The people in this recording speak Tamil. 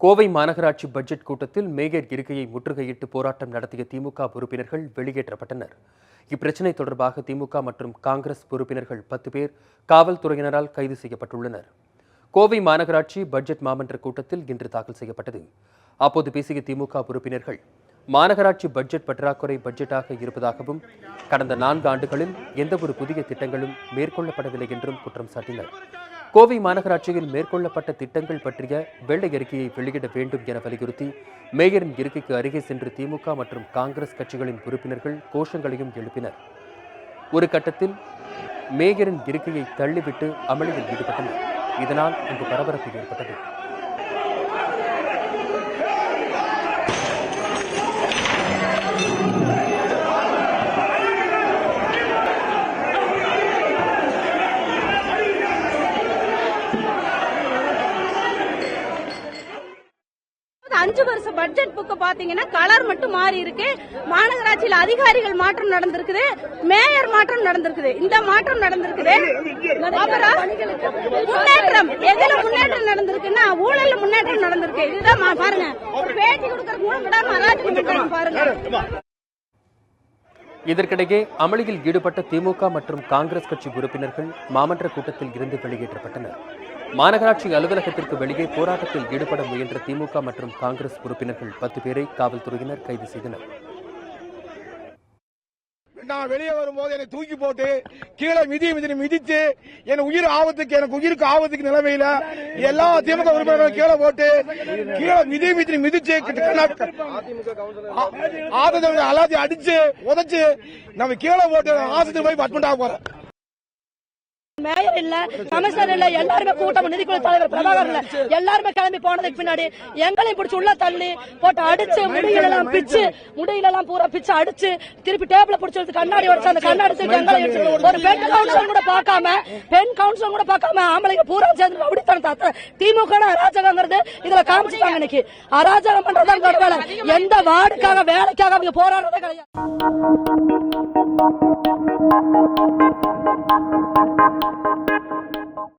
கோவை மாநகராட்சி பட்ஜெட் கூட்டத்தில் மேயர் இருக்கையை முற்றுகையிட்டு போராட்டம் நடத்திய திமுக உறுப்பினர்கள் வெளியேற்றப்பட்டனர். இப்பிரச்சினை தொடர்பாக திமுக மற்றும் காங்கிரஸ் உறுப்பினர்கள் 10 பேர் காவல்துறையினரால் கைது செய்யப்பட்டுள்ளனர். கோவை மாநகராட்சி பட்ஜெட் மாமன்ற கூட்டத்தில் இன்று தாக்கல் செய்யப்பட்டது. அப்போது பேசிய திமுக உறுப்பினர்கள், மாநகராட்சி பட்ஜெட் பற்றாக்குறை பட்ஜெட்டாக இருப்பதாகவும் கடந்த 4 ஆண்டுகளில் எந்தவொரு புதிய திட்டங்களும் மேற்கொள்ளப்படவில்லை என்றும் குற்றம் சாட்டினர். கோவை மாநகராட்சியில் மேற்கொள்ளப்பட்ட திட்டங்கள் பற்றிய வெள்ளை அறிக்கையை வெளியிட வேண்டும் என வலியுறுத்தி மேயரின் இருக்கைக்கு அருகே சென்று திமுக மற்றும் காங்கிரஸ் கட்சிகளின் உறுப்பினர்கள் கோஷங்களையும் எழுப்பினர். ஒரு கட்டத்தில் மேயரின் இருக்கையை தள்ளிவிட்டு அமளியில் ஈடுபட்டனர். இதனால் அங்கு பரபரப்பு ஏற்பட்டது. அஞ்சு வருஷம் பட்ஜெட் புக் பாத்தீங்கன்னா கலர் மட்டும் மாறி இருக்கு. மாநகராட்சியில் அதிகாரிகள் மாற்றம் நடந்திருக்குது, மேயர் மாற்றம் நடந்திருக்குது, இந்த மாற்றம் நடந்திருக்குது. முன்னேற்றம் எதுல முன்னேற்றம் நடந்திருக்குன்னா ஊழல்ல முன்னேற்றம் நடந்திருக்கு. இதுதான் பாருங்க, பேட்டி கொடுக்கற கூட விடாம அராஜகம் பாருங்க. இதற்கிடையே அமளியில் ஈடுபட்ட திமுக மற்றும் காங்கிரஸ் கட்சி உறுப்பினர்கள் மாமன்ற கூட்டத்தில் இருந்து வெளியேற்றப்பட்டனர். மாநகராட்சி அலுவலகத்திற்கு வெளியே போராட்டத்தில் ஈடுபட முயன்ற திமுக மற்றும் காங்கிரஸ் உறுப்பினர்கள் 10 பேரை காவல்துறையினர் கைது செய்தனர். நான் வெளியே வரும்போது என்னை தூக்கி போட்டு கீழே மிதிச்சு எனக்கு உயிருக்கு ஆபத்துக்கு நிலைமையில எல்லா திமுக உறுப்பினர்களும் கீழே போட்டு கீழே மிதிச்சு எல்லாத்தையும் அடிச்சு உதைச்சு நம்ம கீழே போட்டு ஆஸ்பத்திரி போய் அட்மிட் ஆக போறோம். மேயர் இல்ல, கமிஷனர் இல்ல, எல்லாருமே கூட்டம் நிதிக்குழு தலைவர் பிரபாகர் இல்ல, எல்லாருமே கிளம்பி போனதுக்கு பின்னாடி எங்களையும் பிடிச்சி உள்ள தள்ளி போட்டு அடிச்சு முடியெல்லாம் பூரா பிச்சு அடிச்சு திருப்பி டேபிள பிடிச்சி கண்ணாடி உடைச்சு அந்த கண்ணாடி எங்களை ஒரு பெண் கவுன்சிலர் கூட பார்க்காம ஆம்பளைங்க பூரா சேர்ந்து அப்படித்தான் திமுக அராஜகங்கிறது இதுல காமிச்சுட்டாங்க. இன்னைக்கு அராஜகம் பண்றதுதான் வேலை. எந்த வார்டுக்காக வேலைக்காக அவங்க போராடுறதே கிடையாது.